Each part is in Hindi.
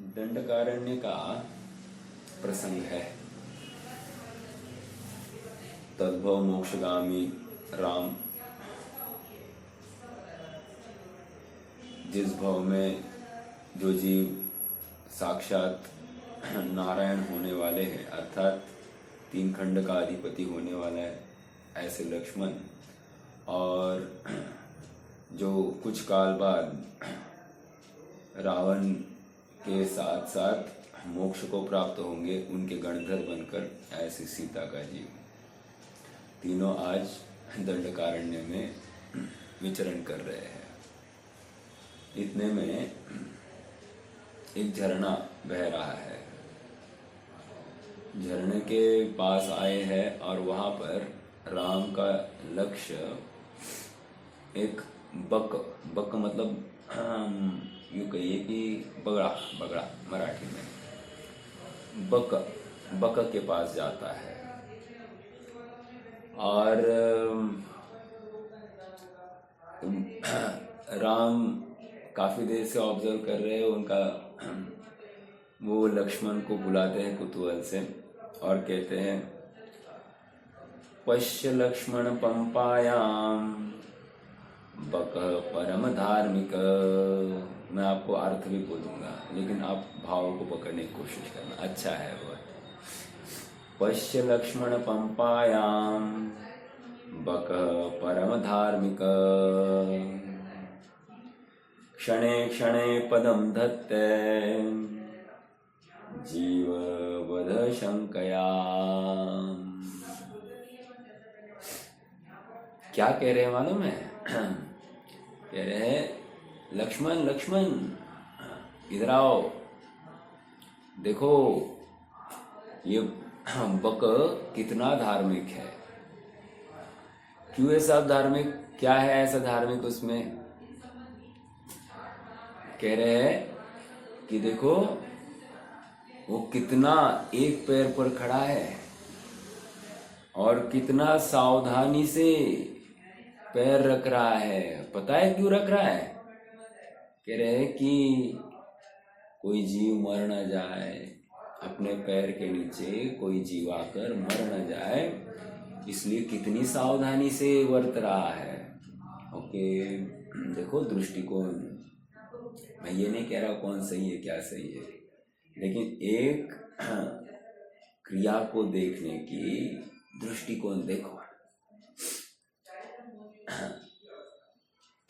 दंडकारण्य का प्रसंग है। तद्भव मोक्षगामी राम जिस भव में जो जीव साक्षात नारायण होने वाले हैं, अर्थात तीन खंड का अधिपति होने वाला है, ऐसे लक्ष्मण, और जो कुछ काल बाद रावण के साथ साथ मोक्ष को प्राप्त होंगे, उनके गणधर बनकर ऐसे सीता का जीव, तीनों आज दंडकारण्य में विचरण कर रहे हैं। इतने में एक झरना बह रहा है। झरने के पास आए हैं और वहां पर राम का लक्ष्य एक बक मतलब यूँ कहिए कि बगड़ा मराठी में बक के पास जाता है। और राम काफी देर से ऑब्जर्व कर रहे हैं उनका। वो लक्ष्मण को बुलाते हैं कुतूहल से और कहते हैं, पश्य लक्ष्मण पंपायाम बक परम धार्मिक। मैं आपको अर्थ भी बोलूंगा, लेकिन आप भाव को पकड़ने की कोशिश करना, अच्छा है वो। पश्य लक्ष्मण पंपायाम बक परम धार्मिक, क्षणे क्षणे पदम धत्ते जीव वध शंकया। क्या कह रहे हैं मालूम है? कह रहे हैं, लक्ष्मण लक्ष्मण इधर आओ, देखो ये बक कितना धार्मिक है। क्यों है सब धार्मिक? क्या है ऐसा धार्मिक उसमें? कह रहे हैं कि देखो वो कितना एक पैर पर खड़ा है और कितना सावधानी से पैर रख रहा है। पता है क्यों रख रहा है? कह रहे हैं कि कोई जीव मर न जाए, अपने पैर के नीचे कोई जीव आकर मर न जाए, इसलिए कितनी सावधानी से वर्त रहा है। ओके, देखो दृष्टिकोण। मैं ये नहीं कह रहा कौन सही है क्या सही है, लेकिन एक क्रिया को देखने की दृष्टिकोण देखो।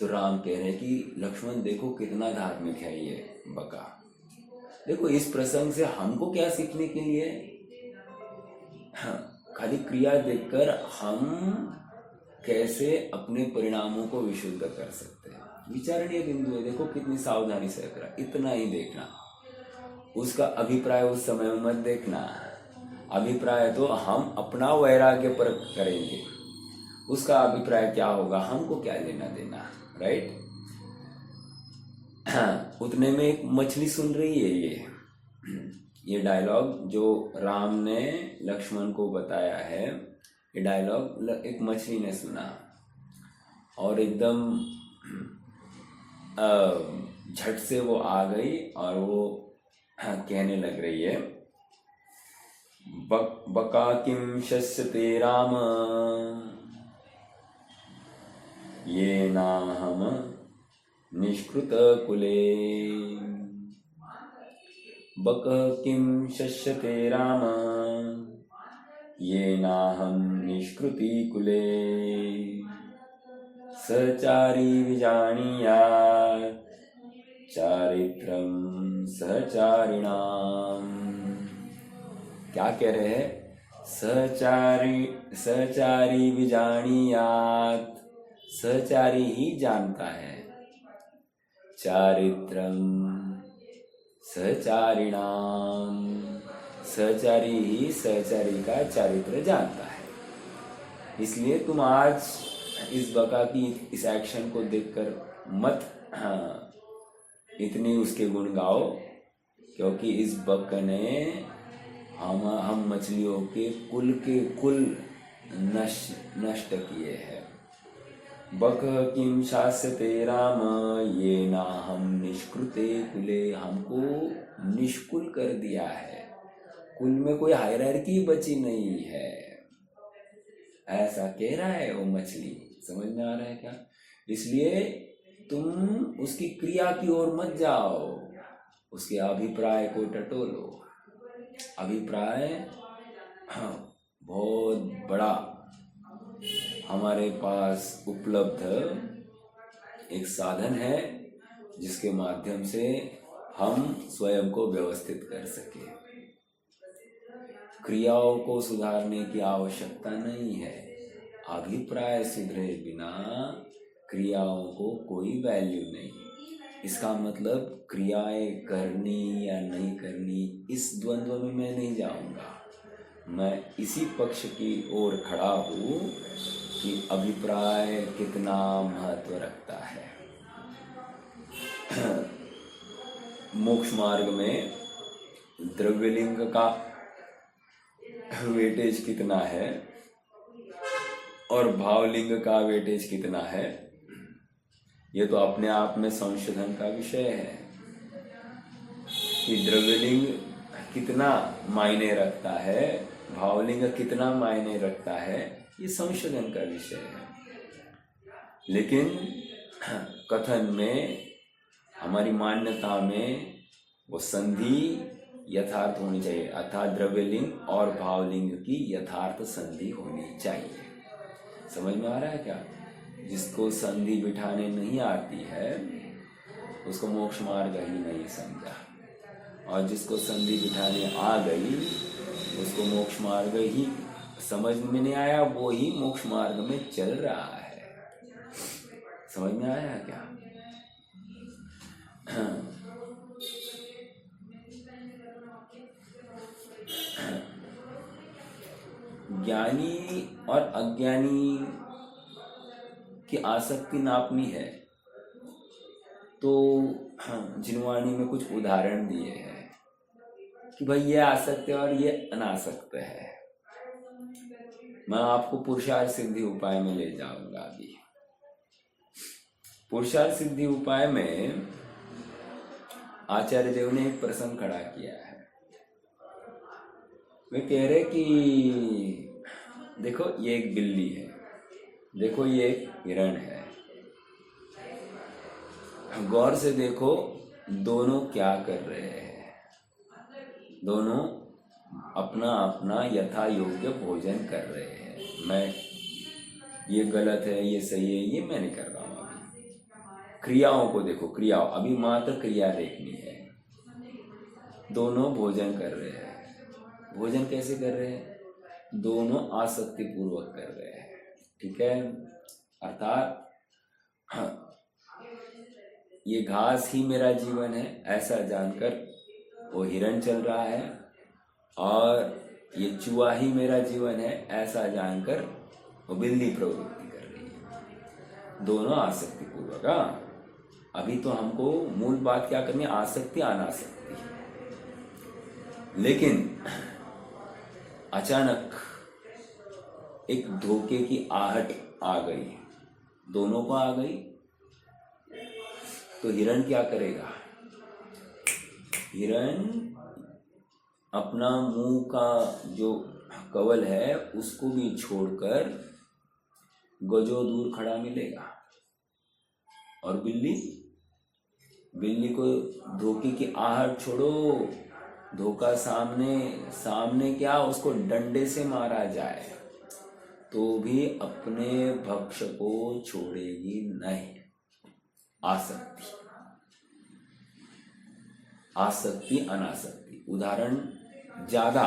तो राम कह रहे हैं कि लक्ष्मण देखो कितना धार्मिक है ये बका। देखो इस प्रसंग से हमको क्या सीखने के लिए? खाली क्रिया देखकर हम कैसे अपने परिणामों को विशुद्ध कर सकते हैं, विचारणीय बिंदु है। देखो कितनी सावधानी से रख रहा, इतना ही देखना। उसका अभिप्राय उस समय में मत देखना। अभिप्राय तो हम अपना वैराग्य पर करेंगे, उसका अभिप्राय क्या होगा हमको क्या लेना देना, राइट? उतने में एक मछली सुन रही है ये डायलॉग जो राम ने लक्ष्मण को बताया है। ये डायलॉग एक मछली ने सुना और एकदम झट से वो आ गई और वो कहने लग रही है, बका किम शस्यते राम ये नाहम निष्कृत कुले। बक किम शस्यते राम ये नाहम निष्कृति कुले। सचारी विजानीयात् चारित्रम सहचारिणाम। क्या कह रहे हैं? सचारी विजानीयात्, सहचारी ही जानता है। चारित्रम सहचारिणाम, सहचारी ही सहचारी का चारित्र जानता है। इसलिए तुम आज इस बका की इस एक्शन को देखकर मत इतनी उसके गुण गाओ, क्योंकि इस बक ने हम मछलियों के कुल नष्ट किए हैं। बक किम शास्यते राम ये ना हम निष्कृते कुले, हमको निष्कुल कर दिया है, कुल में कोई हायरार्की बची नहीं है, ऐसा कह रहा है वो मछली। समझ में आ रहा है क्या? इसलिए तुम उसकी क्रिया की ओर मत जाओ, उसके अभिप्राय को टटोलो। अभिप्राय बहुत बड़ा हमारे पास उपलब्ध एक साधन है जिसके माध्यम से हम स्वयं को व्यवस्थित कर सके। क्रियाओं को सुधारने की आवश्यकता नहीं है, अभिप्राय सुधरे बिना क्रियाओं को कोई वैल्यू नहीं। इसका मतलब क्रियाएं करनी या नहीं करनी इस द्वंद्व में मैं नहीं जाऊंगा, मैं इसी पक्ष की ओर खड़ा हूँ कि अभिप्राय कितना महत्व रखता है। मोक्ष मार्ग में द्रव्यलिंग का वेटेज कितना है और भावलिंग का वेटेज कितना है, ये तो अपने आप में संशोधन का विषय है कि द्रव्यलिंग कितना मायने रखता है, भावलिंग कितना मायने रखता है, ये संशोधन का विषय है। लेकिन कथन में, हमारी मान्यता में वो संधि यथार्थ होनी चाहिए, अर्थात द्रव्यलिंग और भावलिंग की यथार्थ संधि होनी चाहिए। समझ में आ रहा है क्या? जिसको संधि बिठाने नहीं आती है उसको मोक्ष मार्ग ही नहीं समझा, और जिसको संधि बिठाने आ गई उसको मोक्ष मार्ग ही समझ में नहीं आया, वो ही मोक्ष मार्ग में चल रहा है। समझ में आया क्या? ज्ञानी और अज्ञानी की आसक्ति नापनी है तो जिनवाणी में कुछ उदाहरण दिए हैं कि भाई ये आसक्त है और ये अनासक्त है। मैं आपको पुरुषार्थ सिद्धि उपाय में ले जाऊंगा। अभी पुरुषार्थ सिद्धि उपाय में आचार्य देव ने एक प्रसंग खड़ा किया है। वे कह रहे कि देखो ये एक बिल्ली है, देखो ये एक हिरण है, गौर से देखो दोनों क्या कर रहे हैं। दोनों अपना अपना यथा योग्य भोजन कर रहे हैं। मैं ये गलत है ये सही है ये मैं नहीं कर रहा हूँ। अभी क्रियाओं को देखो, क्रियाओं, अभी मात्र क्रिया देखनी है। दोनों भोजन कर रहे हैं। भोजन कैसे कर रहे हैं? दोनों आसक्ति पूर्वक कर रहे हैं। ठीक है, अर्थात ये घास ही मेरा जीवन है ऐसा जानकर वो हिरण चल रहा है, और ये चूहा ही मेरा जीवन है ऐसा जानकर वो बिल्ली प्रवृत्ति कर रही है। दोनों आसक्ति पूर्वक। अभी तो हमको मूल बात क्या करनी है? आसक्ति अनासक्ति। लेकिन अचानक एक धोखे की आहट आ गई, दोनों को आ गई, तो हिरण क्या करेगा? हिरण अपना मुंह का जो कवल है उसको भी छोड़कर गजों दूर खड़ा मिलेगा। और बिल्ली को धोखे की आहट छोड़ो, धोखा सामने क्या उसको डंडे से मारा जाए तो भी अपने भक्ष को छोड़ेगी नहीं। आसक्ति अनासक्ति। उदाहरण ज्यादा,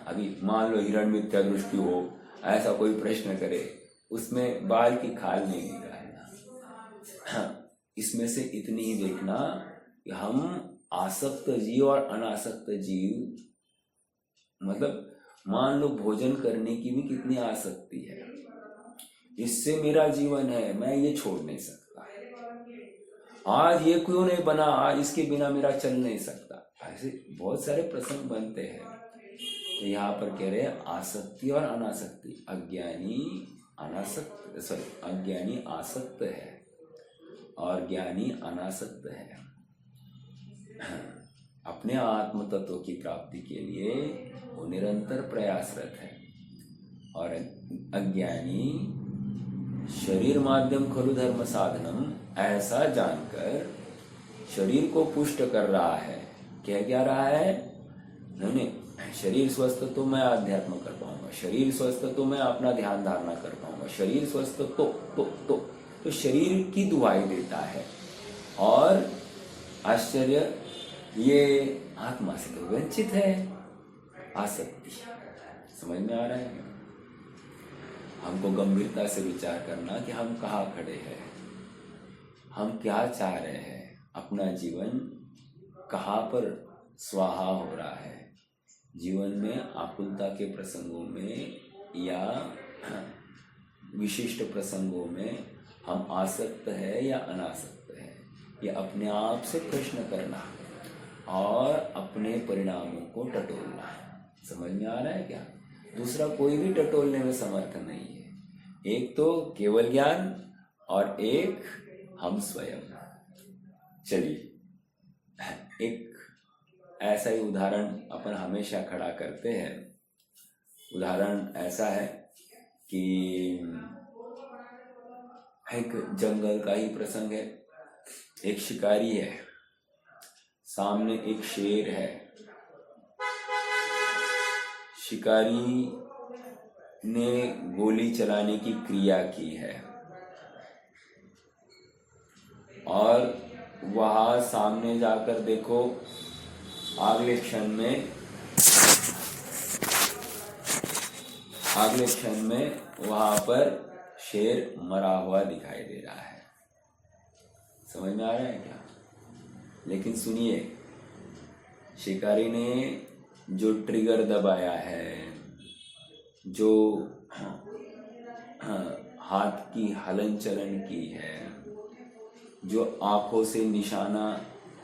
अभी मान लो हिरण मिथ्या दृष्टि हो, ऐसा कोई प्रश्न करे, उसमें बाल की खाल नहीं निकालना। इसमें से इतनी ही देखना कि हम आसक्त जीव और अनासक्त जीव, मतलब मान लो भोजन करने की भी कितनी आसक्ति है, इससे मेरा जीवन है, मैं ये छोड़ नहीं सकता। आज ये क्यों नहीं बना, आज इसके बिना मेरा चल नहीं सकता। ऐसे बहुत सारे प्रसंग बनते हैं। तो यहाँ पर कह रहे हैं आसक्ति और अनासक्ति। अज्ञानी अनासक्त, सॉरी, अज्ञानी आसक्त है और ज्ञानी अनासक्त है। अपने आत्म तत्व की प्राप्ति के लिए वो निरंतर प्रयासरत है और अज्ञानी शरीर माध्यम खलु धर्म साधनम ऐसा जानकर शरीर को पुष्ट कर रहा है। क्या रहा है? नहीं, शरीर स्वस्थ तो मैं अध्यात्म कर पाऊंगा, शरीर स्वस्थ तो मैं अपना ध्यान धारणा कर पाऊंगा, शरीर स्वस्थ तो शरीर की दुहाई देता है। और आश्चर्य, ये आत्मा से तो वंचित है। आसक्ति समझ में आ रहा है? हमको गंभीरता से विचार करना कि हम कहाँ खड़े हैं, हम क्या चाह रहे हैं, अपना जीवन कहाँ पर स्वाहा हो रहा है। जीवन में आकुलता के प्रसंगों में या विशिष्ट प्रसंगों में हम आसक्त है या अनासक्त है, ये अपने आप से प्रश्न करना और अपने परिणामों को टटोलना। समझ में आ रहा है क्या? दूसरा कोई भी टटोलने में समर्थ नहीं है। एक तो केवल ज्ञान और एक हम स्वयं। चलिए एक ऐसा ही उदाहरण अपन हमेशा खड़ा करते हैं। उदाहरण ऐसा है कि एक जंगल का ही प्रसंग है। एक शिकारी है, सामने एक शेर है। शिकारी ने गोली चलाने की क्रिया की है और वहां सामने जाकर देखो, अगले क्षण में वहां पर शेर मरा हुआ दिखाई दे रहा है। समझ में आ रहा है क्या? लेकिन सुनिए, शिकारी ने जो ट्रिगर दबाया है, जो हाथ की हलन चलन की है, जो आंखों से निशाना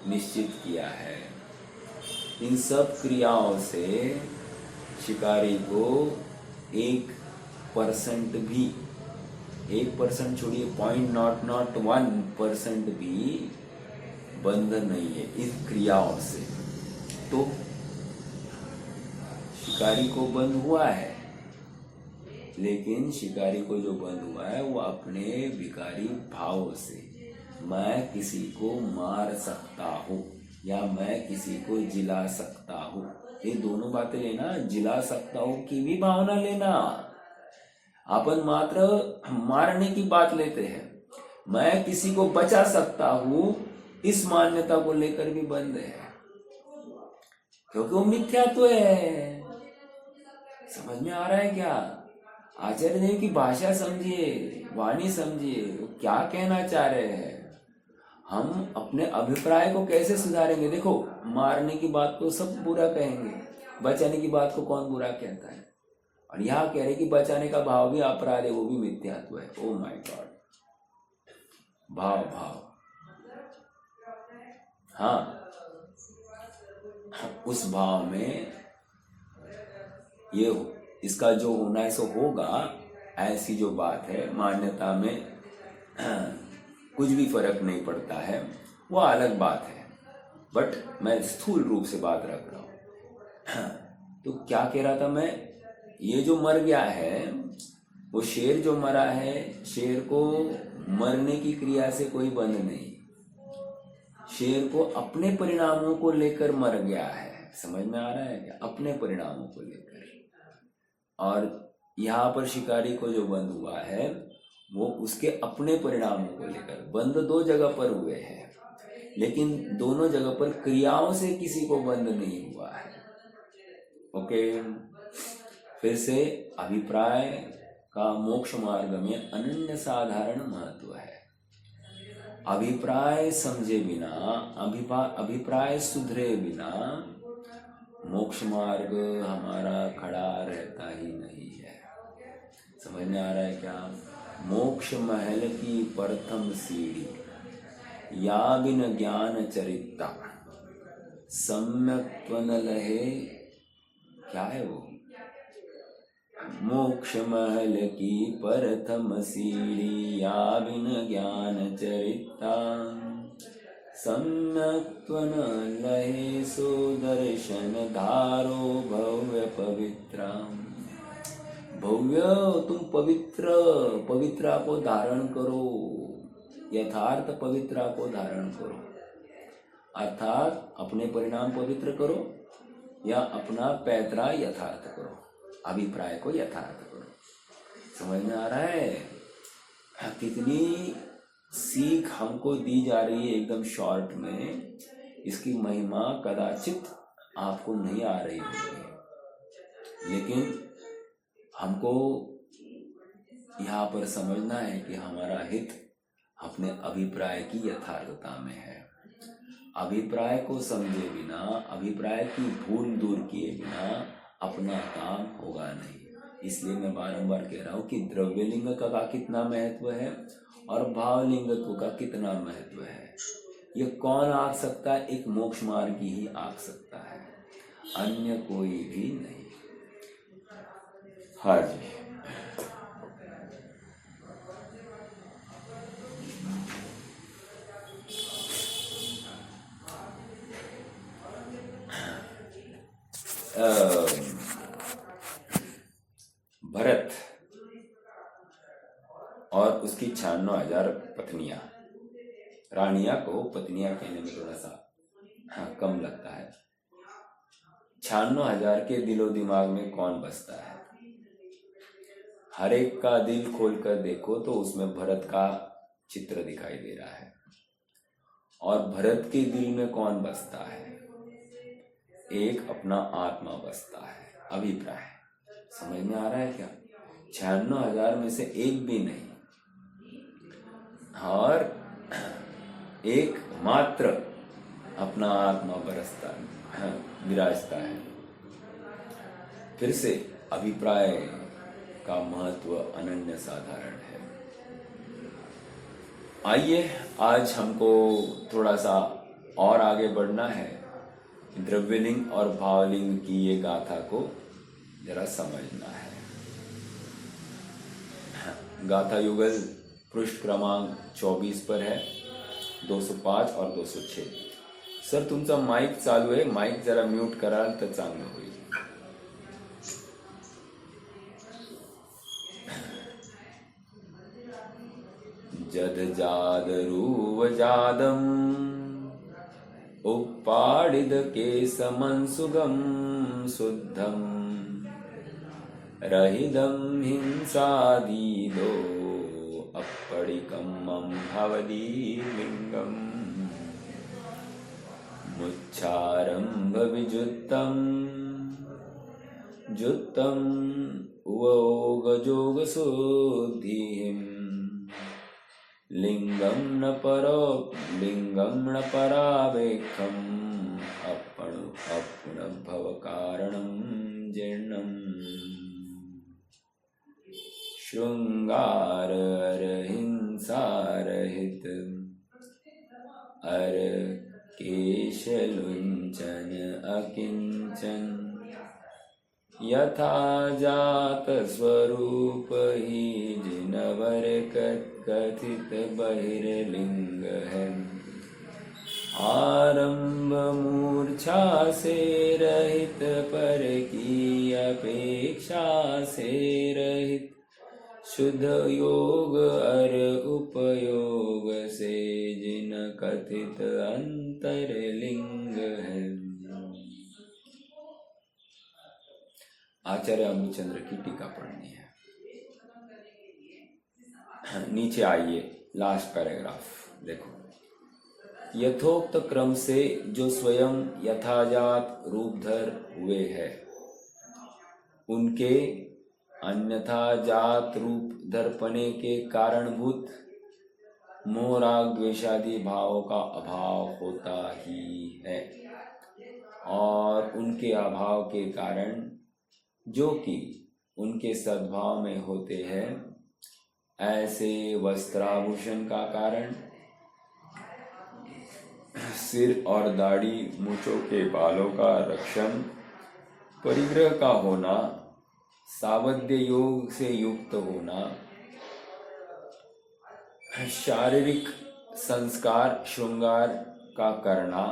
निश्चित किया है, इन सब क्रियाओं से शिकारी को 1% भी, 1% छोड़िए, 0.001% भी बंधन नहीं है इस क्रियाओं से। तो शिकारी को बंध हुआ है, लेकिन शिकारी को जो बंध हुआ है वो अपने विकारी भाव से। मैं किसी को मार सकता हूँ या मैं किसी को जिला सकता हूँ, ये दोनों बातें लेना। जिला सकता हूँ की भी भावना लेना। अपन मात्र मारने की बात लेते हैं। मैं किसी को बचा सकता हूँ, इस मान्यता को लेकर भी बंद है, क्योंकि वो मिथ्यात्व है। समझ में आ रहा है क्या? आचार्य देव की भाषा समझिए, वाणी समझिए, वो क्या कहना चाह रहे हैं। हम अपने अभिप्राय को कैसे सुधारेंगे? देखो, मारने की बात को सब बुरा कहेंगे, बचाने की बात को कौन बुरा कहता है? और यहाँ कह रहे कि बचाने का भाव भी अपराध है, वो भी मिथ्यात्व है। ओ माय गॉड, भाव हाँ, उस भाव में ये इसका जो होना है सो होगा, ऐसी जो बात है, मान्यता में कुछ भी फर्क नहीं पड़ता है, वो अलग बात है। बट मैं स्थूल रूप से बात रख रहा हूं। तो क्या कह रहा था मैं? ये जो मर गया है, वो शेर जो मरा है, शेर को मरने की क्रिया से कोई बंध नहीं। शेर को अपने परिणामों को लेकर मर गया है। समझ में आ रहा है क्या? अपने परिणामों को लेकर। और यहाँ पर शिकारी को जो बंद हुआ है, वो उसके अपने परिणामों को लेकर। बंद दो जगह पर हुए हैं, लेकिन दोनों जगह पर क्रियाओं से किसी को बंद नहीं हुआ है। ओके, फिर से अभिप्राय का मोक्ष मार्ग में अनन्य साधारण महत्व है। अभिप्राय समझे बिना, अभिप्राय सुधरे बिना मोक्ष मार्ग हमारा खड़ा रहता ही नहीं है। समझ में आ रहा है क्या? मोक्ष महल की प्रथम सीढ़ी, या बिन ज्ञान चरिता सम्यक त्वन लहे। क्या है वो? मोक्ष महल की प्रथम सीढ़ी या बिन ज्ञान चरिता सम्यक त्वन लहे सुदर्शन धारो भव्य पवित्रा। भव्य तुम पवित्रा को धारण करो, यथार्थ पवित्रा को धारण करो, अर्थात अपने परिणाम पवित्र करो या अपना पैतरा यथार्थ करो, अभिप्राय को यथार्थ करो। समझ में आ रहा है? कितनी सीख हमको दी जा रही है एकदम शॉर्ट में। इसकी महिमा कदाचित आपको नहीं आ रही होगी, लेकिन हमको यहाँ पर समझना है कि हमारा हित अपने अभिप्राय की यथार्थता में है। अभिप्राय को समझे बिना, अभिप्राय की भूल दूर किए बिना अपना काम होगा नहीं। इसलिए मैं बारंबार कह रहा हूँ कि द्रव्यलिंग का कितना महत्व है और भावलिंगत्व का कितना महत्व है। ये कौन आंक सकता है? एक मोक्ष मार्ग ही आंक सकता है, अन्य कोई भी नहीं। हाँ जी। भरत और उसकी 96,000 पत्नियां, रानियां को पत्नियां कहने में थोड़ा सा कम लगता है। 96,000 के दिलो दिमाग में कौन बसता है? हर एक का दिल खोलकर देखो तो उसमें भरत का चित्र दिखाई दे रहा है। और भरत के दिल में कौन बसता है? एक अपना आत्मा बसता है, अभिप्राय। समझ में आ रहा है क्या? 96,000 में से एक भी नहीं, और एक मात्र अपना आत्मा बरसता विराजता है। फिर से अभिप्राय का महत्व अनन्य साधारण है। आइए आज हमको थोड़ा सा और आगे बढ़ना है, द्रव्यलिंग और भावलिंग की ये गाथा को जरा समझना है। गाथा युगल पृष्ठ क्रमांक 24 पर है, 205 और 206। सर तुमचा माइक चालू आहे, माइक जरा म्यूट कराल तर चांगलं होईल। जद जादरूव जादम उपाडिद केसमं सुगम शुद्धम रहिदम हिंसादीदो अपडिकम्मं भवदीलिंगम मुच्चारंभ विजुत्तम जुत्तम उवोगजोग शुद्धिम लिंगम न परावेक्षम अपण भव कारणम जीर्णम श्रृंगार हिंसारहित अर केशलुंचन अकिंचन यथा जात स्वरूप ही जिनवर कथित बहिर्लिंग है। आरंभ मूर्छा से रहित पर की अपेक्षा से रहित शुद्ध योग अर उपयोग से जिन कथित अंतरलिंग है। आचार्य अमृतचंद्र की टीका पढ़नी है। नीचे आइए, लास्ट पैराग्राफ देखो। यथोक्त क्रम से जो स्वयं यथाजात रूपधर हुए हैं, उनके अन्यथा जात रूप धरपने के कारणभूत मोह राग द्वेषादि भावों का अभाव होता ही है, और उनके अभाव के कारण जो कि उनके सद्भाव में होते हैं, ऐसे वस्त्राभूषण का कारण, सिर और दाढ़ी मूंछों के बालों का रक्षण, परिग्रह का होना, सावध्य योग से युक्त होना, शारीरिक संस्कार श्रृंगार का करना,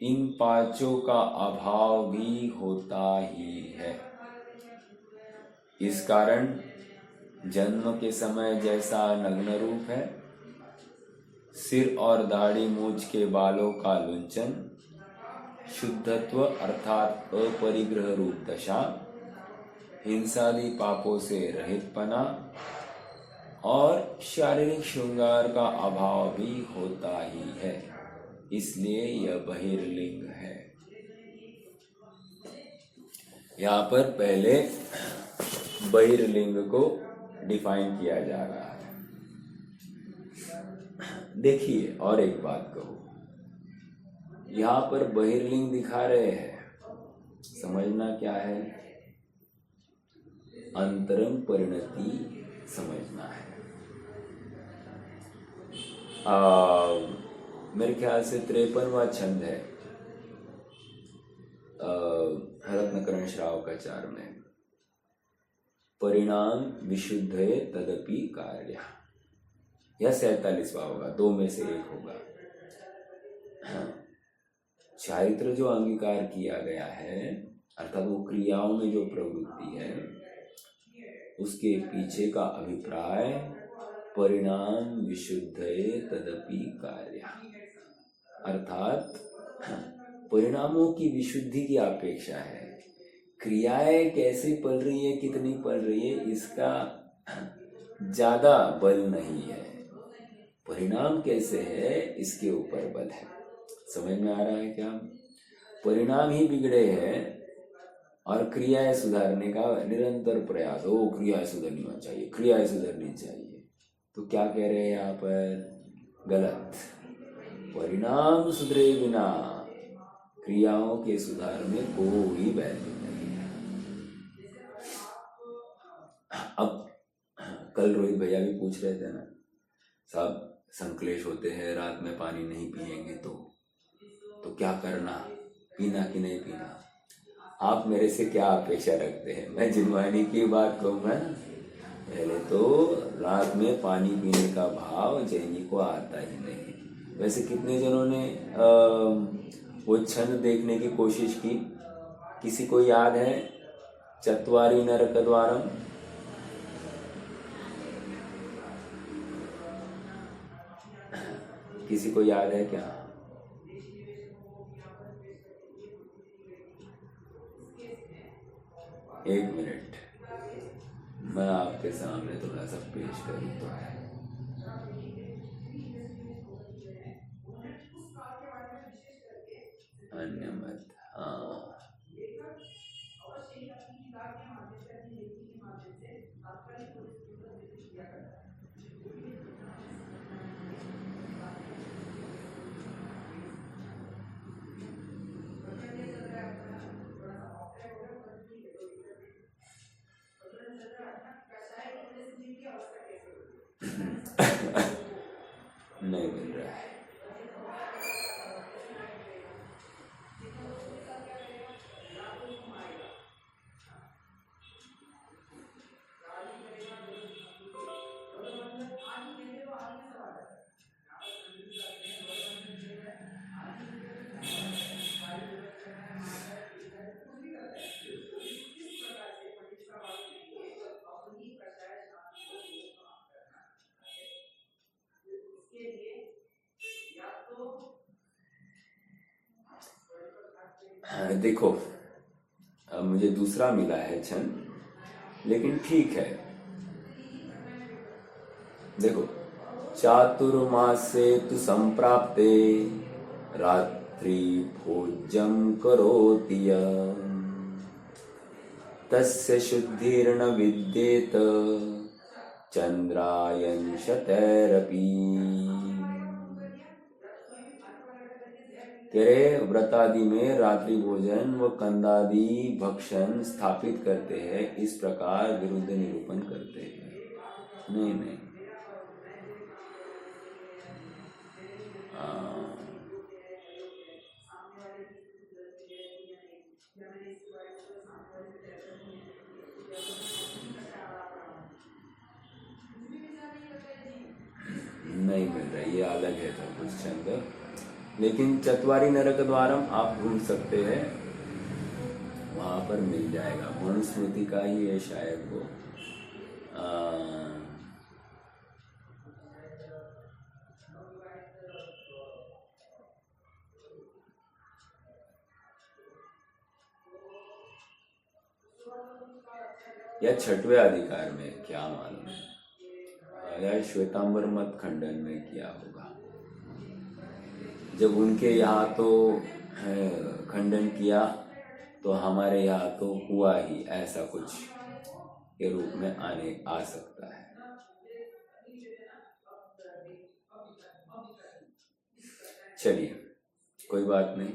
इन पांचों का अभाव भी होता ही है। इस कारण जन्म के समय जैसा नग्न रूप है, सिर और दाढ़ी मूछ के बालों का लुंचन, शुद्धत्व अर्थात अपरिग्रह रूप दशा, हिंसादि पापों से रहितपना और शारीरिक श्रृंगार का अभाव भी होता ही है, इसलिए यह बहिर्लिंग है। यहाँ पर पहले बहिर्लिंग को डिफाइन किया जा रहा है। देखिए और एक बात कहूँ, यहाँ पर बहिर्लिंग दिखा रहे हैं, समझना क्या है, अंतरंग परिणति समझना है। मेरे ख्याल से 53वां छंद है रत्नकरण श्रावकाचार में, परिणाम विशुद्धये तदपि कार्य, यह 47वां होगा, दो में से एक होगा। चारित्र जो अंगीकार किया गया है, अर्थात वो क्रियाओं में जो प्रवृत्ति है, उसके पीछे का अभिप्राय परिणाम विशुद्धये तदपि कार्य, अर्थात परिणामों की विशुद्धि की अपेक्षा है। क्रियाएं कैसे पल रही है, कितनी पल रही है, इसका ज्यादा बल नहीं है, परिणाम कैसे है इसके ऊपर बल है। समझ में आ रहा है क्या? परिणाम ही बिगड़े हैं और क्रियाएं सुधारने का निरंतर प्रयास, ओ क्रियाएं सुधरनी चाहिए, क्रियाएं सुधरनी चाहिए, तो क्या कह रहे हैं यहाँ पर? गलत। परिणाम सुधरे बिना क्रियाओं के सुधार में कोई वैल्यू नहीं है। अब कल रोहित भैया भी पूछ रहे थे ना, सब संक्लेश होते हैं, रात में पानी नहीं पिएंगे तो क्या करना, पीना कि नहीं पीना? आप मेरे से क्या अपेक्षा रखते हैं? मैं जिनवानी की बात कहूँगा ना, पहले तो रात में पानी पीने का भाव जैनी को आता ही नहीं। वैसे कितने जनों ने वो छंद देखने की कोशिश की? किसी को याद है? चत्वारी नरकद्वारम, किसी को याद है क्या? एक मिनट, मैं आपके सामने थोड़ा सा पेश करूँ तो है। अन्य मत, हाँ, नहीं मिल रहा है। देखो, अब मुझे दूसरा मिला है छंद, लेकिन ठीक है। देखो, चातुर्मासे तु संप्राप्ते रात्रि भोज्यं करोति यः, तस्य शुद्धिर्न विद्येत चंद्रायंशतैरपि। तेरे व्रतादि में रात्रि भोजन व कंदादि भक्षण स्थापित करते हैं, इस प्रकार विरुद्ध निरूपण करते हैं। नहीं, ये अलग है तो कुछ छंद, लेकिन चत्वारी नरक द्वारम आप ढूंढ सकते हैं, वहां पर मिल जाएगा। मनुस्मृति का ही है शायद वो। या छठवें अधिकार में, क्या मालूम है, या श्वेतांबर मत खंडन में किया होगा। जब उनके यहाँ तो खंडन किया तो हमारे यहाँ तो हुआ ही, ऐसा कुछ के रूप में आ सकता है। चलिए कोई बात नहीं।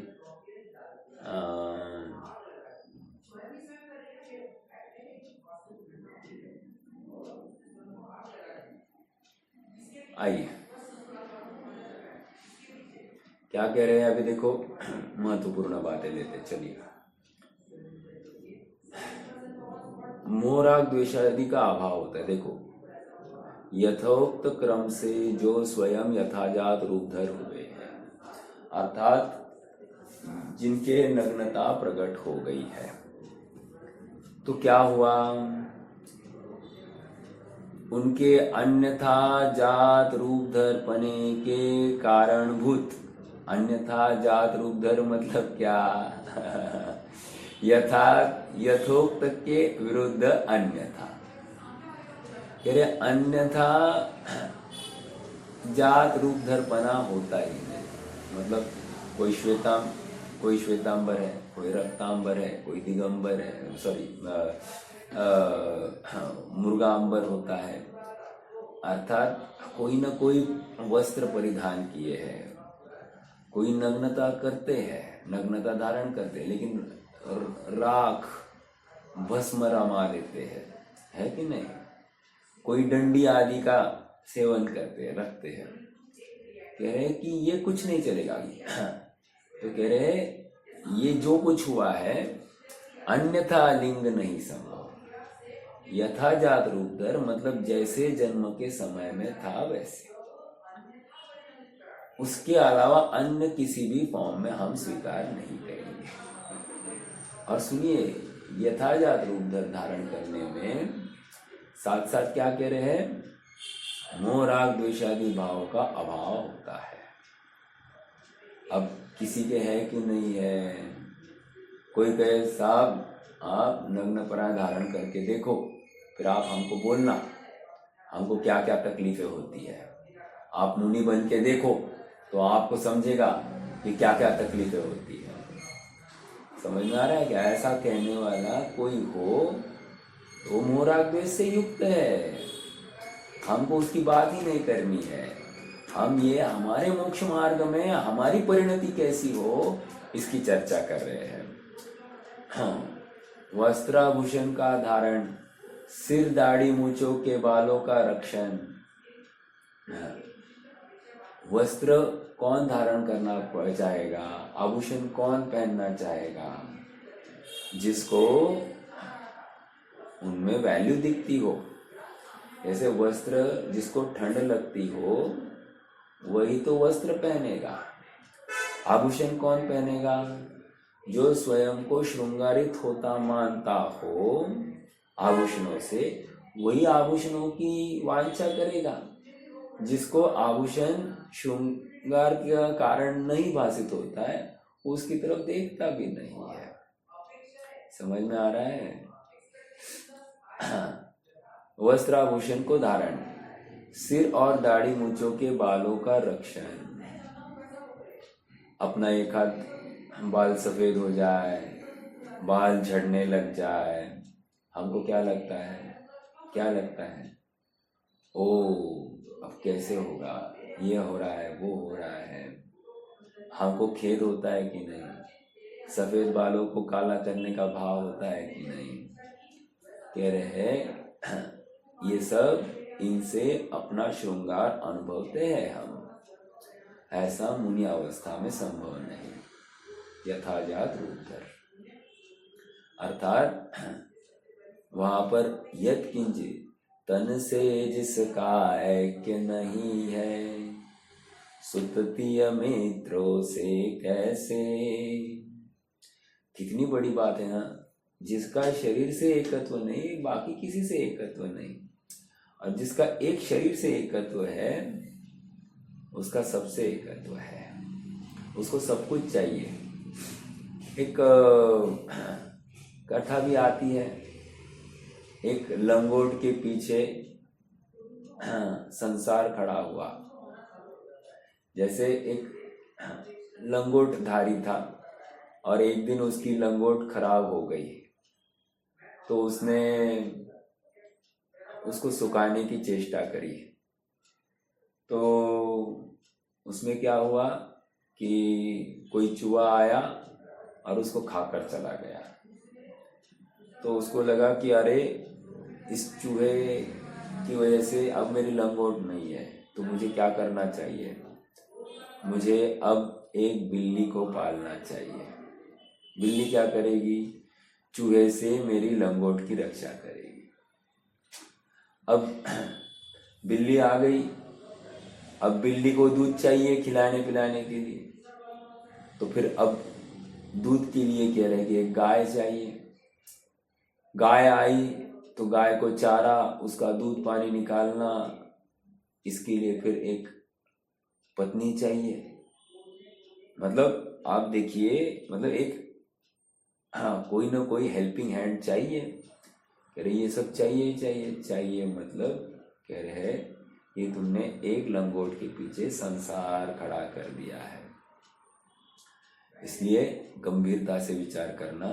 आइए क्या कह रहे हैं अभी देखो, महत्वपूर्ण बातें लेते चलिए। मोह राग द्वेषादि का अभाव होता है। देखो, यथोक्त क्रम से जो स्वयं यथाजात रूपधर हुए हैं, अर्थात जिनके नग्नता प्रकट हो गई है, तो क्या हुआ, उनके अन्यथा जात रूपधर पने के कारणभूत, अन्यथा जात रूपधर मतलब क्या यथोक्त के विरुद्ध अन्यथा, कह रहे अन्यथा जात रूपधरपना होता ही नहीं। मतलब कोई श्वेतांबर है, कोई रक्तांबर है, कोई दिगंबर है, सॉरी मुर्गांबर होता है, अर्थात कोई न कोई वस्त्र परिधान किए है, कोई नग्नता करते हैं, नग्नता धारण करते हैं, लेकिन राख भस्म रमा देते हैं, है कि नहीं। कोई डंडी आदि का सेवन करते हैं, रखते हैं, कह रहे हैं कि ये कुछ नहीं चलेगा। तो कह रहे हैं ये जो कुछ हुआ है अन्यथा लिंग नहीं संभव, यथाजात रूपधर मतलब जैसे जन्म के समय में था वैसे, उसके अलावा अन्य किसी भी फॉर्म में हम स्वीकार नहीं करेंगे। और सुनिए, यथाजात रूपधर धारण करने में साथ साथ क्या कह रहे हैं, मोह राग द्वेषादि भाव का अभाव होता है। अब किसी के है कि नहीं है, कोई कहे साहब आप नग्न परा धारण करके देखो, फिर आप हमको बोलना हमको क्या क्या तकलीफें होती है, आप मुनि बन के देखो तो आपको समझेगा कि क्या क्या तकलीफें होती है। समझ में आ रहा है क्या। ऐसा कहने वाला कोई हो तो मोह राग द्वेष से युक्त है, हमको उसकी बात ही नहीं करनी है। हम ये हमारे मोक्ष मार्ग में हमारी परिणति कैसी हो इसकी चर्चा कर रहे हैं। हाँ, वस्त्राभूषण का धारण, सिर दाढ़ी मूंछों के बालों का रक्षण। वस्त्र कौन धारण करना चाहेगा, आभूषण कौन पहनना चाहेगा, जिसको उनमें वैल्यू दिखती हो। ऐसे वस्त्र जिसको ठंड लगती हो वही तो वस्त्र पहनेगा। आभूषण कौन पहनेगा, जो स्वयं को श्रृंगारित होता मानता हो आभूषणों से, वही आभूषणों की वांछा करेगा। जिसको आभूषण श्रृंगार का कारण नहीं भाषित होता है उसकी तरफ देखता भी नहीं है। समझ में आ रहा है। वस्त्राभूषण को धारण, सिर और दाढ़ी मूंछों के बालों का रक्षण। अपना एक हाथ बाल सफेद हो जाए, बाल झड़ने लग जाए, हमको क्या लगता है, ओ अब कैसे होगा, ये हो रहा है वो हो रहा है। हमको खेद होता है कि नहीं, सफेद बालों को काला करने का भाव होता है कि नहीं। कह रहे हैं ये सब इनसे अपना श्रृंगार अनुभवते हैं हम, ऐसा मुनि अवस्था में संभव नहीं। यथाजात रूपधर अर्थात वहां पर यत किंचित तन से जिसका ऐक्य नहीं है, सुततीय मित्रों से कैसे। कितनी बड़ी बात है ना, जिसका शरीर से एकत्व नहीं, बाकी किसी से एकत्व नहीं, और जिसका एक शरीर से एकत्व है उसका सबसे एकत्व है, उसको सब कुछ चाहिए। एक कथा भी आती है, एक लंगोट के पीछे संसार खड़ा हुआ। जैसे एक लंगोट धारी था और एक दिन उसकी लंगोट खराब हो गई, तो उसने उसको सुखाने की चेष्टा करी। तो उसमें क्या हुआ कि कोई चूहा आया और उसको खाकर चला गया। तो उसको लगा कि अरे इस चूहे की वजह से अब मेरी लंगोट नहीं है, तो मुझे क्या करना चाहिए, मुझे अब एक बिल्ली को पालना चाहिए। बिल्ली क्या करेगी, चूहे से मेरी लंगोट की रक्षा करेगी। अब बिल्ली आ गई, अब बिल्ली को दूध चाहिए खिलाने पिलाने के लिए, तो फिर अब दूध के लिए क्या रह गया, गाय चाहिए। गाय आई तो गाय को चारा, उसका दूध पानी निकालना, इसके लिए फिर एक पत्नी चाहिए। मतलब आप देखिए, मतलब एक कोई ना कोई हेल्पिंग हैंड चाहिए। कह रहे ये सब चाहिए चाहिए चाहिए, मतलब कह रहे ये तुमने एक लंगोट के पीछे संसार खड़ा कर दिया है। इसलिए गंभीरता से विचार करना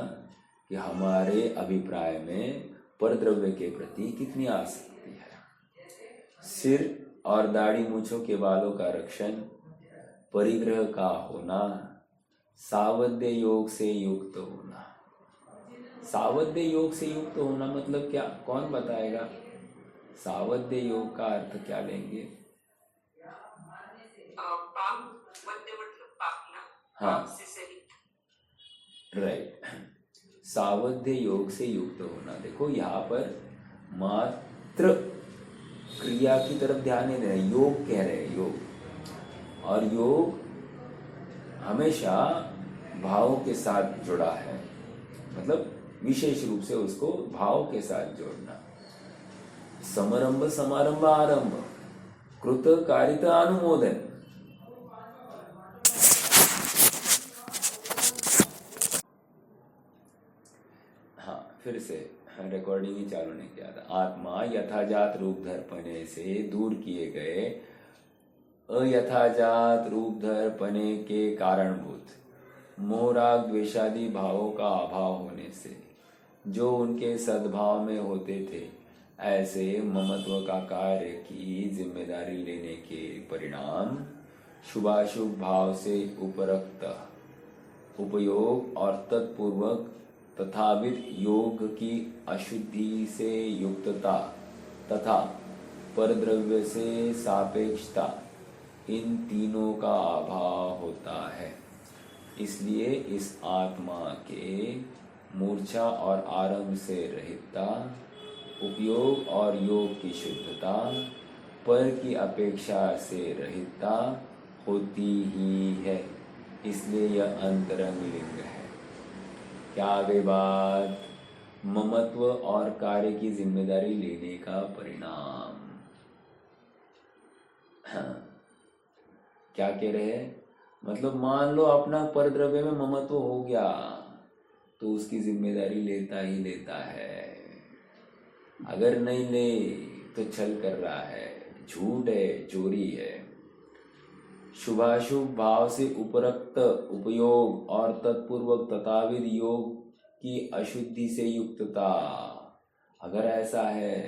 कि हमारे अभिप्राय में परद्रव्य के प्रति कितनी आसक्ति है। सिर और दाढ़ी मूछों के बालों का रक्षण, परिग्रह का होना, सावध्य योग से युक्त होना। सावध्य योग से युक्त होना मतलब क्या, कौन बताएगा? सावध्य योग का अर्थ क्या लेंगे? हाँ, राइट, सावध्य योग से युक्त होना। देखो यहाँ पर मात्र क्रिया की तरफ ध्यान नहीं दे रहे, योग कह रहे हैं, योग। और योग हमेशा भाव के साथ जुड़ा है, मतलब विशेष रूप से उसको भाव के साथ जोड़ना। समरंभ समारंभ आरंभ, कृत कारिता अनुमोदन। हाँ, फिर से रिकॉर्डिंग ही चालू नहीं किया था। आत्मा यथाजात रूप धरपने से दूर किए गए अयथाजात रूप धरपने के कारणभूत मोह राग द्वेषादि भावों का अभाव होने से जो उनके सद्भाव में होते थे, ऐसे ममत्व का कार्य की जिम्मेदारी लेने के परिणाम शुभाशुभ भाव से उपरक्त उपयोग और तत्पूर्वक तथाविध योग की अशुद्धि से युक्तता तथा परद्रव्य से सापेक्षता, इन तीनों का अभाव होता है। इसलिए इस आत्मा के मूर्छा और आरंभ से रहितता, उपयोग और योग की शुद्धता, पर की अपेक्षा से रहितता होती ही है। इसलिए यह अंतरंग लिंग है। क्या आगे बात? ममत्व और कार्य की जिम्मेदारी लेने का परिणाम। हाँ, क्या कह रहे हैं? मतलब मान लो अपना परद्रव्य में ममत्व हो गया तो उसकी जिम्मेदारी लेता ही लेता है। अगर नहीं ले तो छल कर रहा है, झूठ है, चोरी है। शुभाशुभ भाव से उपरक्त उपयोग और तत्पूर्वक तथाविध योग की अशुद्धि से युक्तता, अगर ऐसा है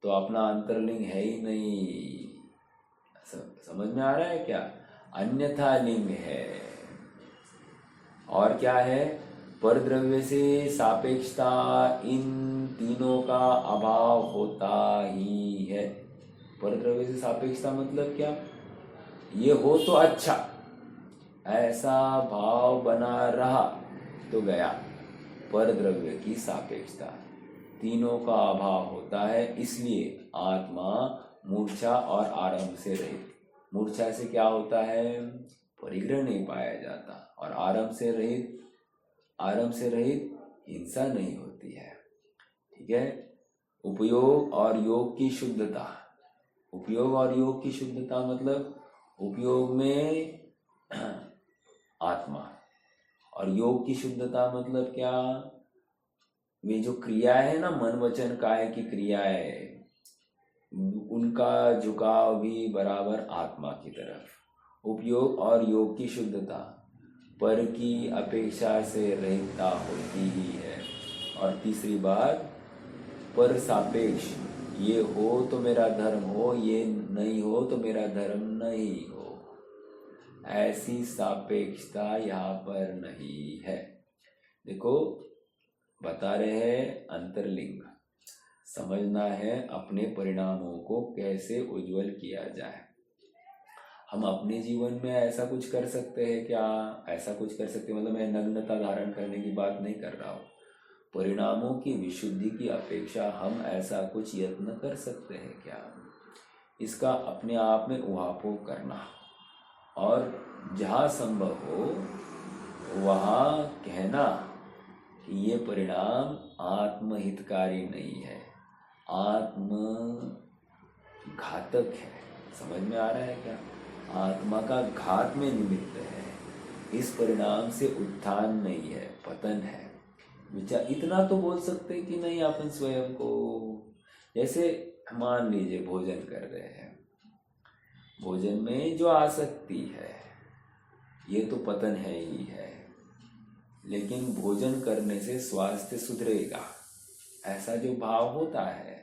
तो अपना अंतर्लिंग है ही नहीं। समझ में आ रहा है क्या? अन्यथा लिंग है। और क्या है? परद्रव्य से सापेक्षता, इन तीनों का अभाव होता ही है। परद्रव्य से सापेक्षता मतलब क्या? ये हो तो अच्छा, ऐसा भाव बना रहा तो गया। परद्रव्य की सापेक्षता, तीनों का अभाव होता है। इसलिए आत्मा मूर्छा और आरंभ से रहित। मूर्छा से क्या होता है, परिग्रह नहीं पाया जाता, और आराम से रहित हिंसा नहीं होती है। ठीक है। उपयोग और योग की शुद्धता। उपयोग और योग की शुद्धता मतलब उपयोग में आत्मा, और योग की शुद्धता मतलब क्या, वे जो क्रिया है ना, मन वचन काया की क्रिया है, उनका झुकाव भी बराबर आत्मा की तरफ। उपयोग और योग की शुद्धता पर की अपेक्षा से रहितता होती ही है। और तीसरी बात, पर सापेक्ष, ये हो तो मेरा धर्म हो, ये नहीं हो तो मेरा धर्म नहीं हो, ऐसी सापेक्षता यहाँ पर नहीं है। देखो बता रहे हैं अंतर्लिंग, समझना है अपने परिणामों को कैसे उज्जवल किया जाए। हम अपने जीवन में ऐसा कुछ कर सकते हैं क्या, ऐसा कुछ कर सकते, मतलब मैं नग्नता धारण करने की बात नहीं कर रहा हूँ, परिणामों की विशुद्धि की अपेक्षा हम ऐसा कुछ यत्न कर सकते हैं क्या, इसका अपने आप में उहापोह करना, और जहाँ संभव हो वहाँ कहना कि ये परिणाम आत्महितकारी नहीं है, आत्म घातक है। समझ में आ रहा है क्या, आत्मा का घात में निमित्त है, इस परिणाम से उत्थान नहीं है, पतन है। विचार इतना तो बोल सकते कि नहीं अपन स्वयं को, जैसे मान लीजिए भोजन कर रहे हैं, भोजन में जो आसक्ति है ये तो पतन है ही है, लेकिन भोजन करने से स्वास्थ्य सुधरेगा ऐसा जो भाव होता है,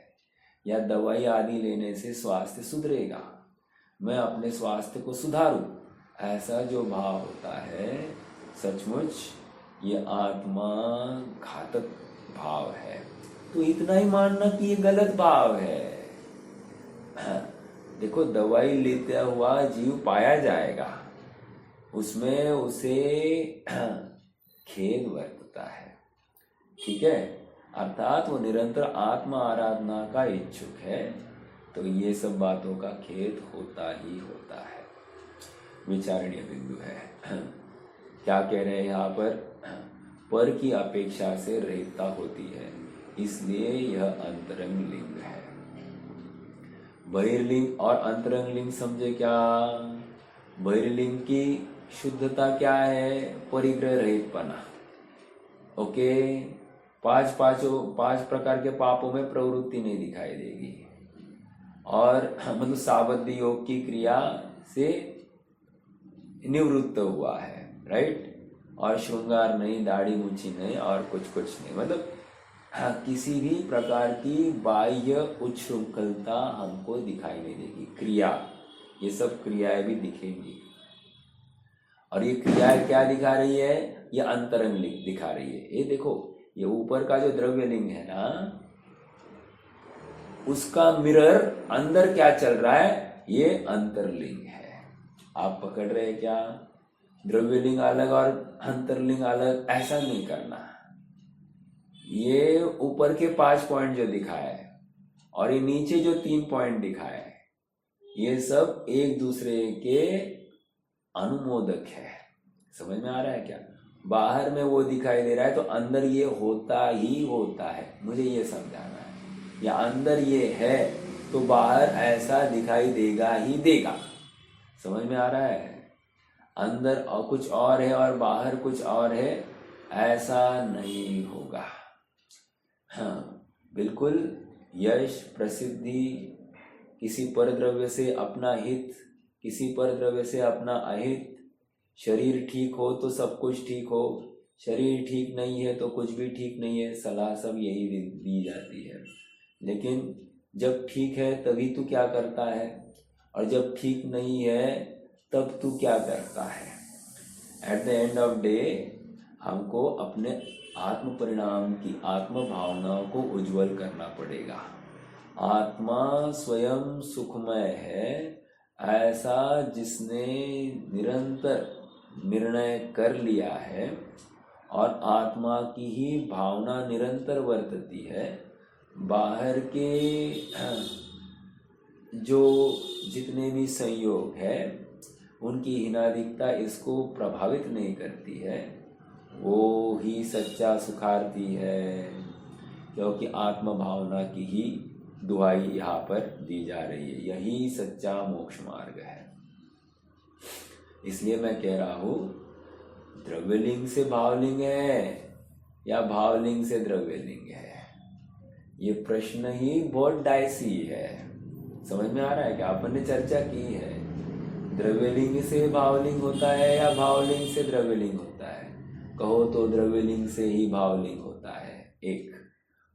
या दवाई आदि लेने से स्वास्थ्य सुधरेगा, मैं अपने स्वास्थ्य को सुधारूं, ऐसा जो भाव होता है, सचमुच ये आत्मा घातक भाव है। तो इतना ही मानना कि ये गलत भाव है। देखो दवाई लेता हुआ जीव पाया जाएगा, उसमें उसे खेद वर्तता है, ठीक है, अर्थात वो निरंतर आत्मा आराधना का इच्छुक है, तो ये सब बातों का खेद होता ही होता है। विचारणीय बिंदु है। क्या कह रहे हैं यहाँ पर की अपेक्षा से रहितता होती है, इसलिए यह अंतरंग लिंग है। बहिर्लिंग और अंतरंग लिंग समझे क्या। बहिर्लिंग की शुद्धता क्या है, परिग्रह रहितपना। ओके, पांच प्रकार के पापों में प्रवृत्ति नहीं दिखाई देगी, और मतलब साबद्ध योग की क्रिया से निवृत्त हुआ है, राइट, और श्रृंगार नहीं, दाढ़ी मूछी नहीं, और कुछ नहीं, मतलब किसी भी प्रकार की बाह्य उच्छृंखलता हमको दिखाई नहीं देगी। क्रिया, ये सब क्रियाएं भी दिखेंगी, और ये क्रियाएं क्या दिखा रही है, ये अंतरंग लिंग दिखा रही है। ये देखो, ये ऊपर का जो द्रव्य लिंग है ना, उसका मिरर अंदर क्या चल रहा है, ये अंतरलिंग है। आप पकड़ रहे हैं क्या, द्रव्यलिंग अलग और अंतरलिंग अलग, ऐसा नहीं करना। ये ऊपर के 5 पॉइंट जो दिखाए और ये नीचे जो 3 पॉइंट दिखाए, ये सब एक दूसरे के अनुमोदक है। समझ में आ रहा है क्या, बाहर में वो दिखाई दे रहा है तो अंदर ये होता ही होता है, मुझे ये समझाना है। या अंदर ये है तो बाहर ऐसा दिखाई देगा ही देगा। समझ में आ रहा है, अंदर और कुछ और है और बाहर कुछ और है, ऐसा नहीं होगा। हाँ बिल्कुल, यश प्रसिद्धि, किसी पर द्रव्य से अपना हित, किसी पर द्रव्य से अपना अहित, शरीर ठीक हो तो सब कुछ ठीक हो, शरीर ठीक नहीं है तो कुछ भी ठीक नहीं है, सलाह सब यही दी जाती है। लेकिन जब ठीक है तभी तू क्या करता है, और जब ठीक नहीं है तब तू क्या करता है। At the end of day हमको अपने आत्म परिणाम की आत्म भावनाओं को उज्जवल करना पड़ेगा। आत्मा स्वयं सुखमय है, ऐसा जिसने निरंतर निर्णय कर लिया है और आत्मा की ही भावना निरंतर वर्तती है, बाहर के जो जितने भी संयोग है उनकी हीनाधिकता इसको प्रभावित नहीं करती है, वो ही सच्चा सुखार्थी है, क्योंकि आत्म भावना की ही दुहाई यहाँ पर दी जा रही है। यही सच्चा मोक्ष मार्ग है। इसलिए मैं कह रहा हूँ, द्रव्यलिंग से भावलिंग है या भावलिंग से द्रव्यलिंग है, ये प्रश्न ही बहुत डायसी है। समझ में आ रहा है कि अपन ने चर्चा की है, द्रव्यलिंग से भावलिंग होता है या भावलिंग से द्रव्यलिंग होता है। कहो तो द्रव्यलिंग से ही भावलिंग होता है, एक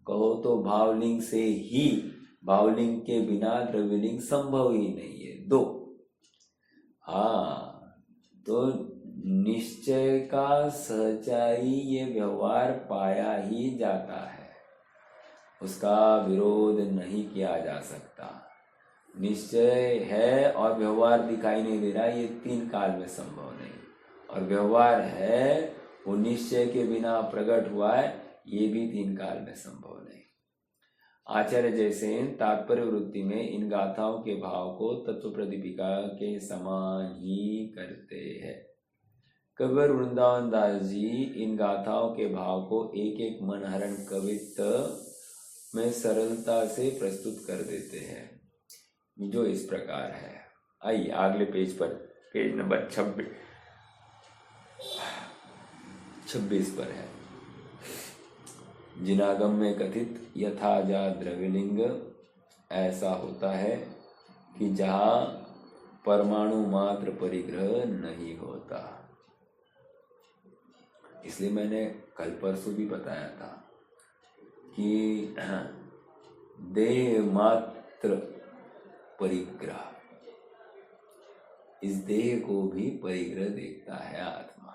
कहो तो भावलिंग से ही, भावलिंग के बिना द्रव्यलिंग संभव ही नहीं है, दो। हाँ, तो निश्चय का सहचारी ये व्यवहार पाया ही जाता है, उसका विरोध नहीं किया जा सकता। निश्चय है और व्यवहार दिखाई नहीं दे रहा, ये तीन काल में संभव नहीं। और व्यवहार है, वो निश्चय के बिना प्रकट हुआ है, ये भी तीन काल में संभव नहीं। आचार्य जयसेन तात्पर्य वृत्ति में इन गाथाओं के भाव को तत्व प्रदीपिका के समान ही करते हैं। कबीर वृंदावन दास जी इन गाथाओं के भाव को एक एक मनहरण कवित्व में सरलता से प्रस्तुत कर देते हैं, जो इस प्रकार है। आइए अगले पेज पर, पेज नंबर 26 पर है। जिनागम में कथित यथाजा द्रव्यलिंग ऐसा होता है कि जहाँ परमाणु मात्र परिग्रह नहीं होता। इसलिए मैंने कल परसों भी बताया था कि देह मात्र परिग्रह, इस देह को भी परिग्रह देखता है आत्मा।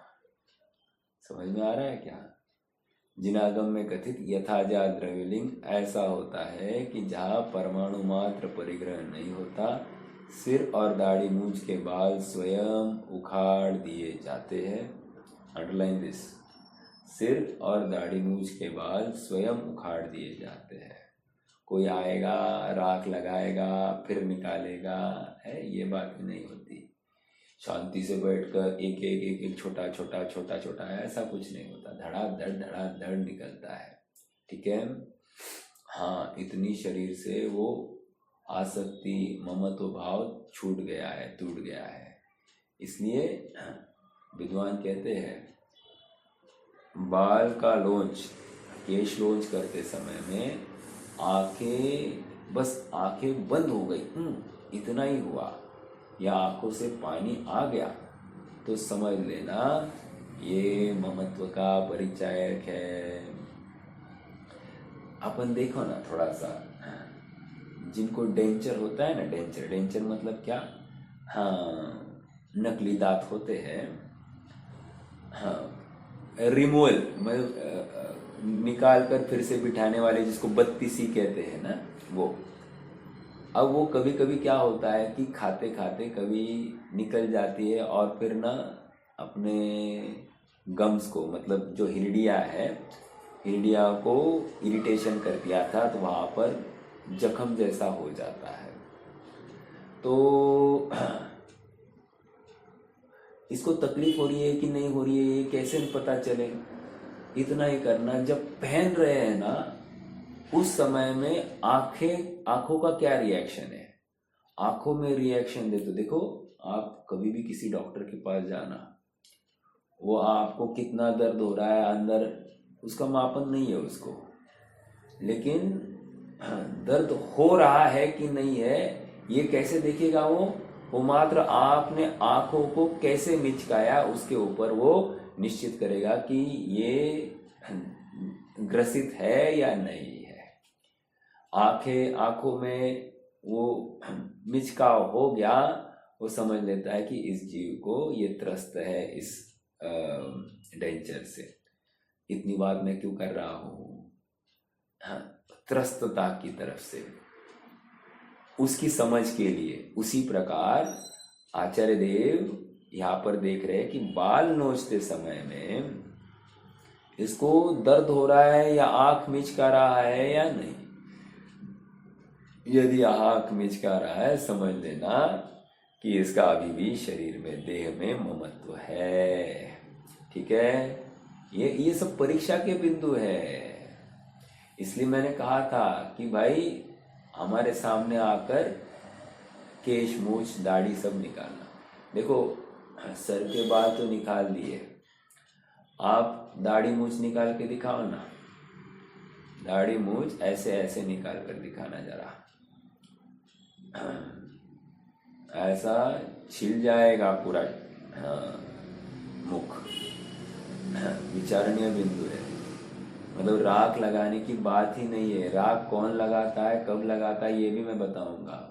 समझ में आ रहा है क्या? जिनागम में कथित यथाजा द्रव्यलिंग ऐसा होता है कि जहाँ परमाणु मात्र परिग्रह नहीं होता, सिर और दाढ़ी मूंछ के बाल स्वयं उखाड़ दिए जाते हैं। अंडरलाइन दिस, सिर और दाढ़ी मूंछ के बाल स्वयं उखाड़ दिए जाते हैं। कोई आएगा, राख लगाएगा, फिर निकालेगा, है, ये बात नहीं होती। शांति से बैठकर एक एक एक एक छोटा छोटा छोटा छोटा ऐसा कुछ नहीं होता, धड़ाधड़ निकलता है। ठीक है, हाँ, इतनी शरीर से वो आसक्ति ममत्व भाव छूट गया है, टूट गया है। इसलिए विद्वान कहते हैं, बाल का लोंच, केश लोंच करते समय में आंखें, बस आंखें बंद हो गई, इतना ही हुआ, या आंखों से पानी आ गया, तो समझ लेना ये ममत्व का परिचायक है। अपन देखो ना थोड़ा सा, जिनको डेंचर होता है ना, डेंचर मतलब क्या? हाँ, नकली दांत होते हैं, हाँ, रिमूवल निकाल कर फिर से बिठाने वाले, जिसको बत्तीसी कहते हैं ना, वो। अब वो कभी कभी क्या होता है कि खाते खाते कभी निकल जाती है और फिर ना अपने गम्स को, मतलब जो हिरडिया है, हिरडिया को इरिटेशन कर दिया था, तो वहाँ पर जख्म जैसा हो जाता है। तो इसको तकलीफ हो रही है कि नहीं हो रही है, ये कैसे पता चले? इतना ही करना, जब पहन रहे हैं ना, उस समय में आंखों का क्या रिएक्शन है, आंखों में रिएक्शन दे। तो देखो, आप कभी भी किसी डॉक्टर के पास जाना, वो आपको कितना दर्द हो रहा है अंदर, उसका मापन नहीं है उसको, लेकिन दर्द हो रहा है कि नहीं है ये कैसे देखेगा वो मात्र आपने आंखों को कैसे मिचकाया उसके ऊपर वो निश्चित करेगा कि ये ग्रसित है या नहीं है। आंखों में वो मिचकाव हो गया, वो समझ लेता है कि इस जीव को ये त्रस्त है इस डेंचर से। इतनी बात मैं क्यों कर रहा हूँ? हाँ, त्रस्तता की तरफ से, उसकी समझ के लिए। उसी प्रकार आचार्य देव यहाँ पर देख रहे हैं कि बाल नोचते समय में इसको दर्द हो रहा है या आंख मिचका रहा है या नहीं। यदि आँख मिचका रहा है समझ लेना कि इसका अभी भी शरीर में, देह में ममत्व है। ठीक है, ये सब परीक्षा के बिंदु है। इसलिए मैंने कहा था कि भाई हमारे सामने आकर केश मूछ दाढ़ी सब निकालना। देखो सर के बाल तो निकाल दिए, आप दाढ़ी मूछ निकाल के दिखाओ ना। दाढ़ी मूछ ऐसे ऐसे निकाल कर दिखाना जरा, ऐसा छिल जाएगा पूरा मुख। विचारणीय बिंदु है। मतलब राख लगाने की बात ही नहीं है। राख कौन लगाता है, कब लगाता है, ये भी मैं बताऊंगा।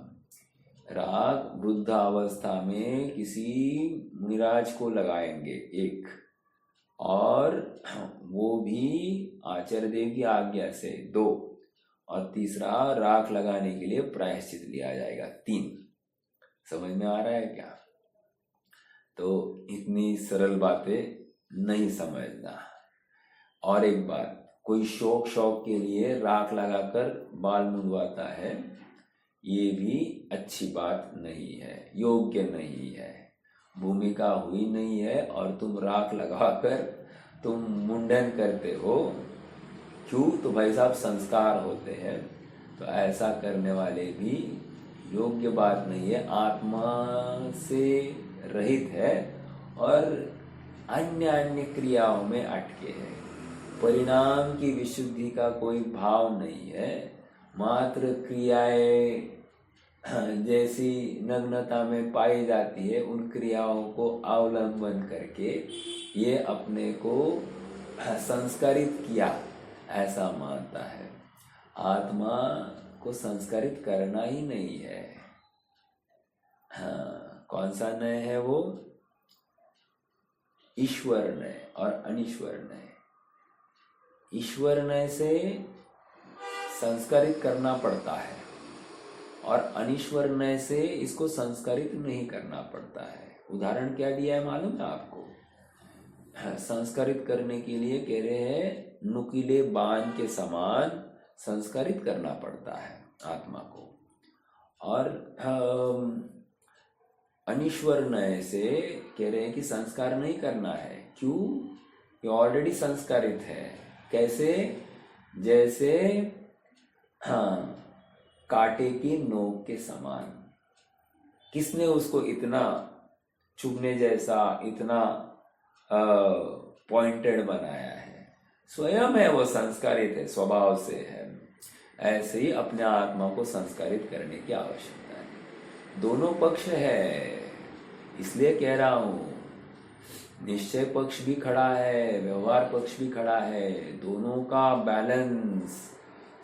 राख वृद्ध अवस्था में किसी मुनिराज को लगाएंगे एक, और वो भी आचार्य देव की आज्ञा से 2, और तीसरा राख लगाने के लिए प्रायश्चित लिया जाएगा 3। समझ में आ रहा है क्या? तो इतनी सरल बातें नहीं समझना। और एक बात, कोई शौक के लिए राख लगाकर बाल मुंडवाता है, ये भी अच्छी बात नहीं है, योग्य नहीं है, भूमिका हुई नहीं है, और तुम राख लगाकर तुम मुंडन करते हो। क्यों? तो भाई साहब संस्कार होते हैं, तो ऐसा करने वाले भी योग्य बात नहीं है, आत्मा से रहित है और अन्य क्रियाओं में अटके हैं। परिणाम की विशुद्धि का कोई भाव नहीं है, मात्र क्रियाएं जैसी नग्नता में पाई जाती है, उन क्रियाओं को अवलंबन करके ये अपने को संस्कारित किया ऐसा मानता है। आत्मा को संस्कारित करना ही नहीं है। हाँ, कौन सा नय है वो? ईश्वर नय और अनीश्वर नय। ईश्वर नय से संस्कारित करना पड़ता है, और अनीश्वर नय से इसको संस्कारित नहीं करना पड़ता है। उदाहरण क्या दिया है मालूम है आपको? संस्कारित करने के लिए कह रहे हैं नुकीले बाण के समान संस्कारित करना पड़ता है आत्मा को, और अनीश्वर नय से कह रहे हैं कि संस्कार नहीं करना है। क्यों? ये ऑलरेडी संस्कारित है। कैसे? जैसे कांटे की नोक के समान। किसने उसको इतना चुभने जैसा, इतना पॉइंटेड बनाया है? स्वयं है, वो संस्कारित है, स्वभाव से है। ऐसे ही अपने आत्मा को संस्कारित करने की आवश्यकता है। दोनों पक्ष है, इसलिए कह रहा हूं, निश्चय पक्ष भी खड़ा है, व्यवहार पक्ष भी खड़ा है। दोनों का बैलेंस,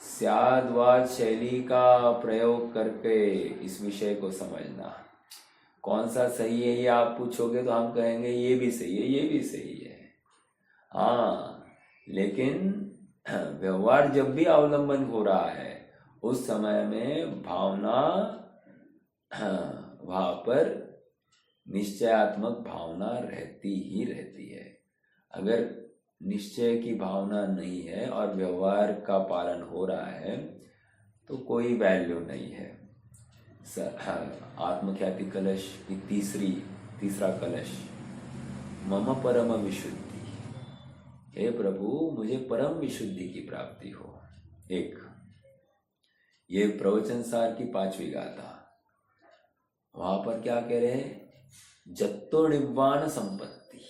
स्याद्वाद शैली का प्रयोग करके इस विषय को समझना। कौन सा सही है ये आप पूछोगे तो हम कहेंगे ये भी सही है, ये भी सही है। हाँ, लेकिन व्यवहार जब भी अवलंबन हो रहा है, उस समय में भावना वहां पर निश्चयात्मक भावना रहती ही रहती है। अगर निश्चय की भावना नहीं है और व्यवहार का पालन हो रहा है तो कोई वैल्यू नहीं है। आत्मख्याति कलश की तीसरा कलश, मम परम विशुद्धि। हे प्रभु, मुझे परम विशुद्धि की प्राप्ति हो। एक ये प्रवचन सार की 5वीं गाथा, वहां पर क्या कह रहे हैं? जत्तो निर्वाण संपत्ति।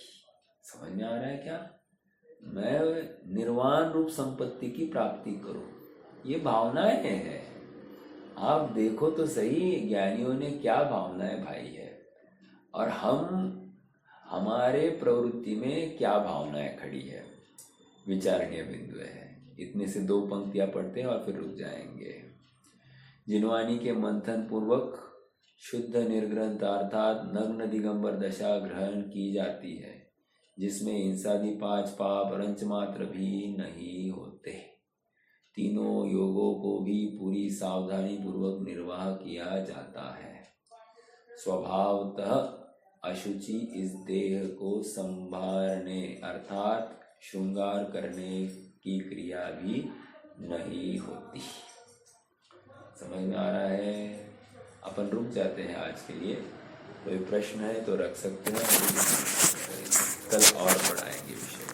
समझ में आ रहा है क्या? मैं निर्वाण रूप संपत्ति की प्राप्ति करूं, ये भावनाएं हैं। आप देखो तो सही, ज्ञानियों ने क्या भावनाएं भाई है, और हमारे प्रवृत्ति में क्या भावनाएं खड़ी है। विचारणीय बिंदु है। इतने से 2 पंक्तियां पढ़ते हैं और फिर रुक जाएंगे। जिनवानी के मंथन पूर्वक शुद्ध निर्ग्रंथ अर्थात नग्न दिगंबर दशा ग्रहण की जाती है, जिसमें हिंसादि 5 पाप रंच मात्र भी नहीं होते। तीनों योगों को भी पूरी सावधानी पूर्वक निर्वाह किया जाता है। स्वभावतः अशुचि इस देह को संभारने अर्थात श्रृंगार करने की क्रिया भी नहीं होती। समझ में आ रहा है? अपन रुक जाते हैं आज के लिए। कोई प्रश्न है तो रख सकते हैं, कल और पढ़ाएंगे विषय।